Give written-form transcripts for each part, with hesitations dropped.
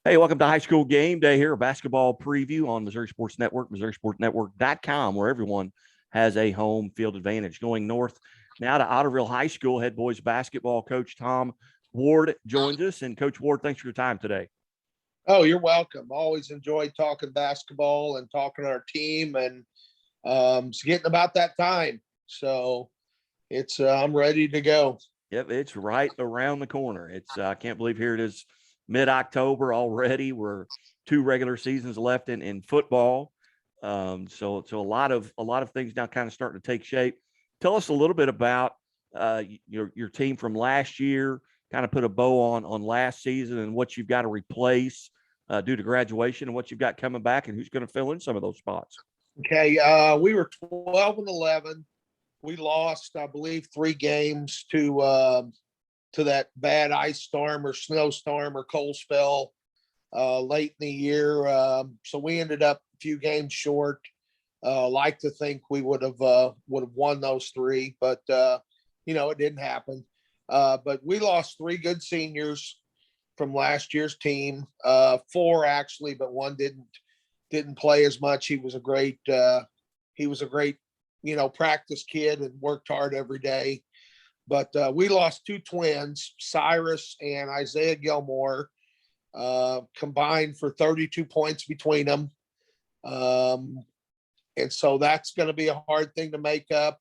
Hey, welcome to High School Game Day here, a basketball preview on Missouri Sports Network, MissouriSportsNetwork.com, where everyone has a home field advantage. Going north now to Otterville High School, head boys basketball coach Tom Ward joins us. And Coach Ward, thanks for your time today. Oh, you're welcome. Always enjoy talking basketball and talking to our team, and it's getting about that time. So it's I'm ready to go. Yep, it's right around the corner. I can't believe here it is mid-October already. We're two regular seasons left in football. So a lot of things now kind of starting to take shape. Tell us a little bit about your team from last year. Kind of put a bow on last season and what you've got to replace due to graduation and what you've got coming back and who's going to fill in some of those spots. Okay, we were 12-11. We lost, I believe, 3 games to that bad ice storm or snowstorm or cold spell late in the year. So we ended up a few games short. Like to think we would have won those 3, but it didn't happen. But we lost 3 good seniors from last year's team. 4 actually, but one didn't play as much. He was a great practice kid and worked hard every day. But we lost 2 twins, Cyrus and Isaiah Gilmore, combined for 32 points between them. And so that's going to be a hard thing to make up.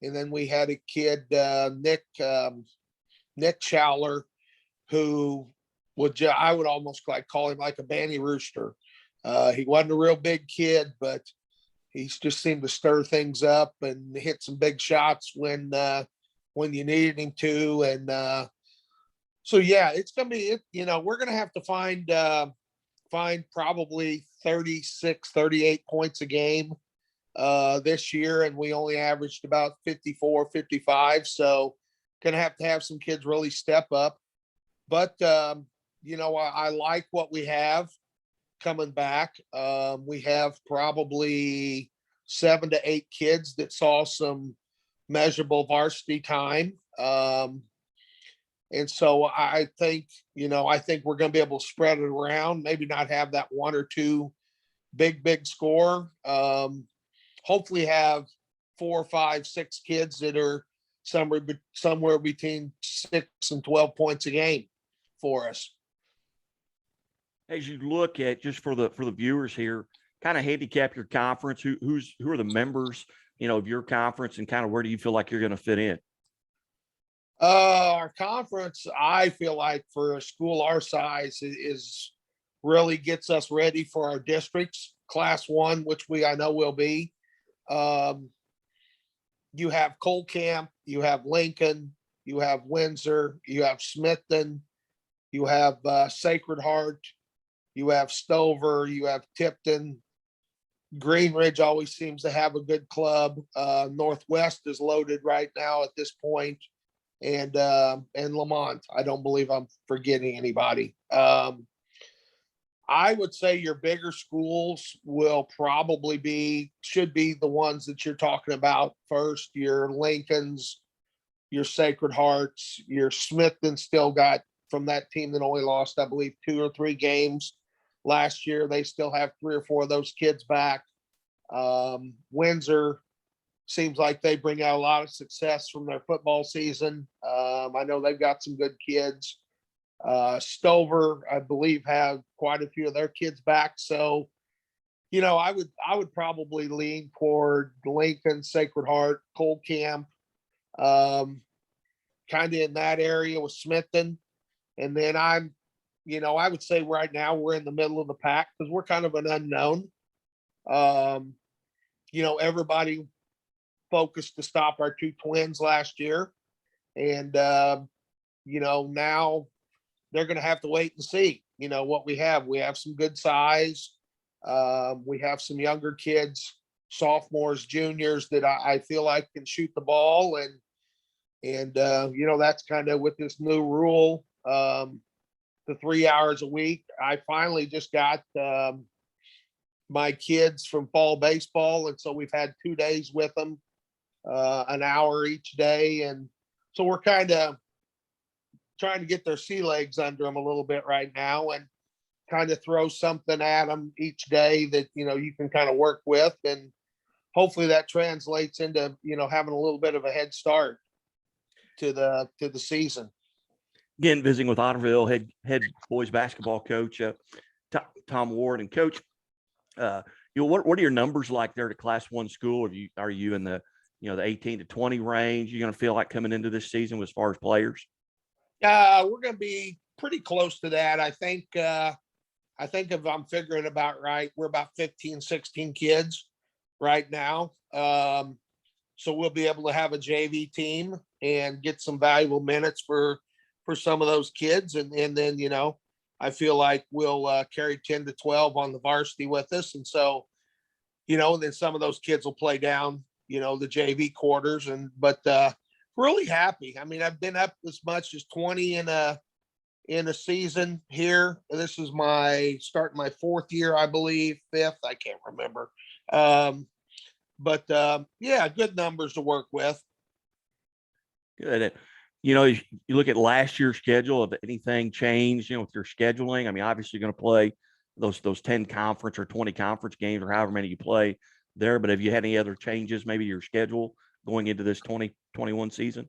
And then we had a kid, Nick Schowler, who I would almost call him like a banty rooster. He wasn't a real big kid, but he just seemed to stir things up and hit some big shots when you needed him to. And so, yeah, it's going to be, we're going to have to find probably 36, 38 points a game this year. And we only averaged about 54, 55. So going to have some kids really step up. But, I like what we have coming back. We have probably 7 to 8 kids that saw some measurable varsity time. And so I think we're going to be able to spread it around, maybe not have that 1 or 2 big score. Hopefully have 4, 5, 6 kids that are somewhere between 6 and 12 points a game for us. As you look at, just for the viewers here, kind of handicap your conference. Who are the members, of your conference, and kind of where do you feel like you're going to fit in? Our conference, I feel like for a school our size is really gets us ready for our districts, Class 1, which I know will be. You have Cole Camp, you have Lincoln, you have Windsor, you have Smithton, you have Sacred Heart, you have Stover, you have Tipton. Green Ridge always seems to have a good club. Northwest is loaded right now at this point. And Lamont. I don't believe I'm forgetting anybody. I would say your bigger schools will should be the ones that you're talking about first. Your Lincolns, your Sacred Hearts, your Smithton still got from that team that only lost, I believe, 2 or 3 games last year. They still have 3 or 4 of those kids back. Windsor seems like they bring out a lot of success from their football season. I know they've got some good kids. Stover, I believe, have quite a few of their kids back. So, I would probably lean toward Lincoln, Sacred Heart, Cole Camp, kind of in that area with Smithton. And then I would say right now we're in the middle of the pack because we're kind of an unknown. Everybody focused to stop our 2 twins last year. And, now they're going to have to wait and see, what we have. We have some good size. We have some younger kids, sophomores, juniors that I feel like can shoot the ball. And that's kind of with this new rule, the 3 hours a week. I finally just got my kids from fall baseball. And so we've had 2 days with them, an hour each day. And so we're kind of trying to get their sea legs under them a little bit right now. And kind of throw something at them each day that, you can kind of work with. And hopefully that translates into, having a little bit of a head start to the season. Again, visiting with Otterville head boys basketball coach Tom Ward. And coach, what are your numbers like there at a Class 1 school? Are you in the the 18 to 20 range? You're going to feel like coming into this season as far as players? We're going to be pretty close to that. I think if I'm figuring about right, we're about 15, 16 kids right now. So we'll be able to have a JV team and get some valuable minutes for some of those kids. And then, I feel like we'll carry 10 to 12 on the varsity with us. And so, then some of those kids will play down, the JV quarters. But really happy. I mean, I've been up as much as 20 in a season here. This is starting my fourth year, I believe, fifth. I can't remember. But yeah, good numbers to work with. Good. You look at last year's schedule. If anything changed, with your scheduling, I mean, obviously you're going to play those 10 conference or 20 conference games or however many you play there. But have you had any other changes, maybe your schedule going into this 2021 season?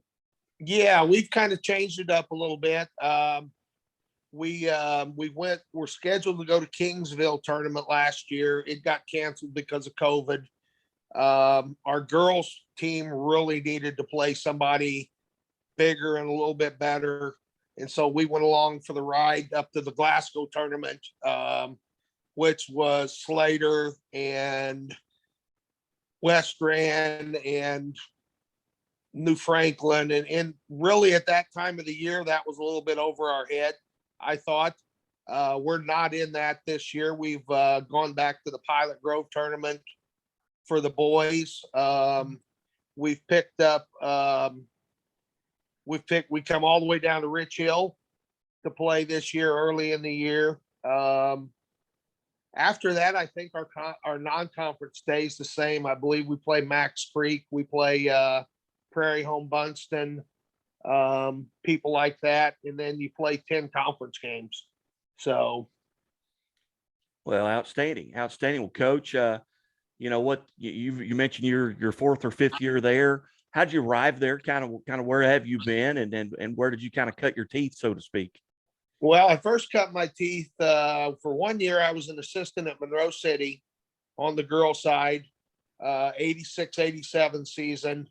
Yeah, we've kind of changed it up a little bit. We're scheduled to go to Kingsville tournament last year. It got canceled because of COVID. Our girls team really needed to play somebody bigger and a little bit better. And so we went along for the ride up to the Glasgow tournament, which was Slater and West Rand and New Franklin. And really at that time of the year, that was a little bit over our head, I thought. We're not in that this year. We've gone back to the Pilot Grove tournament for the boys. We've picked up, we come all the way down to Rich Hill to play this year early in the year. After that, I think our non-conference stays the same. I believe we play Max Creek. We play Prairie Home Bunston, people like that. And then you play 10 conference games. So. Well, outstanding. Well, Coach, what you mentioned your fourth or fifth year there. How'd you arrive there? Kind of where have you been, and where did you kind of cut your teeth, so to speak? Well, I first cut my teeth for 1 year. I was an assistant at Monroe City on the girls' side, 86, 87 season.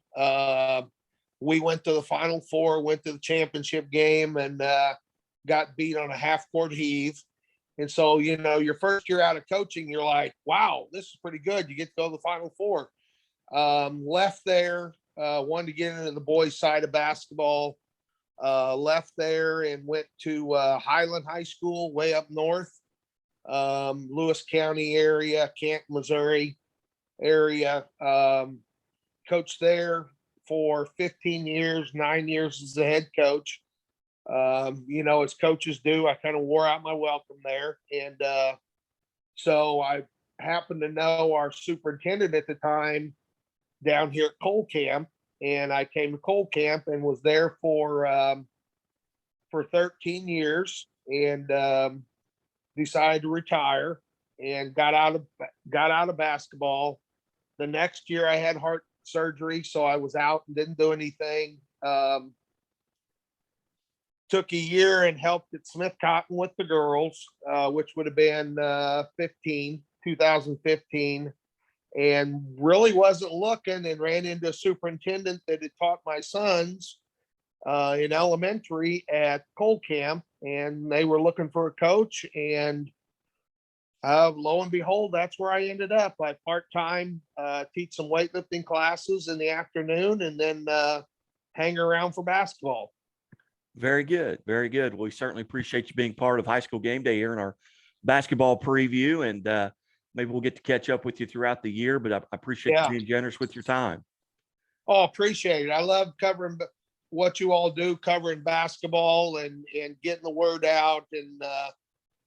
We went to the Final Four, went to the championship game, and got beat on a half-court heave. And so, your first year out of coaching, you're like, wow, this is pretty good. You get to go to the Final Four. Left there, wanted to get into the boys' side of basketball. Left there and went to Highland High School way up north, Lewis County area, Canton, Missouri area. Coached there for 15 years, 9 years as the head coach. As coaches do, I kind of wore out my welcome there. And so I happened to know our superintendent at the time down here at Cole Camp. And I came to Cole Camp and was there for 13 years and decided to retire and got out of basketball. The next year I had heart surgery, so I was out and didn't do anything. Took a year and helped at Smith Cotton with the girls, which would have been 2015. And really wasn't looking, and ran into a superintendent that had taught my sons in elementary at Cole Camp, and they were looking for a coach. And lo and behold, that's where I ended up. I part-time teach some weightlifting classes in the afternoon, and then hang around for basketball. Very good. Very good. Well, we certainly appreciate you being part of High School Game Day here in our basketball preview. And maybe we'll get to catch up with you throughout the year, but I appreciate you being generous with your time. Oh, appreciate it. I love covering what you all do, covering basketball and getting the word out. And,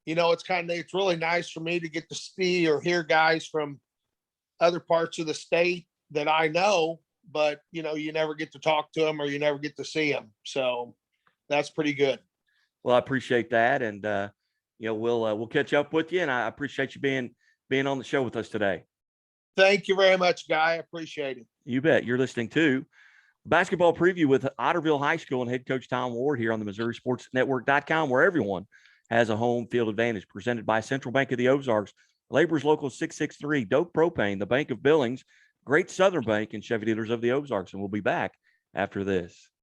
it's really nice for me to get to see or hear guys from other parts of the state that I know, but, you never get to talk to them or you never get to see them. So that's pretty good. Well, I appreciate that. And, we'll catch up with you, and I appreciate you being on the show with us today. Thank you very much, Guy. I appreciate it. You bet. You're listening to Basketball Preview with Otterville High School and head coach Tom Ward here on the MissouriSportsNetwork.com, where everyone has a home field advantage. Presented by Central Bank of the Ozarks, Labor's Local 663, Doak Propane, the Bank of Billings, Great Southern Bank, and Chevy Dealers of the Ozarks. And we'll be back after this.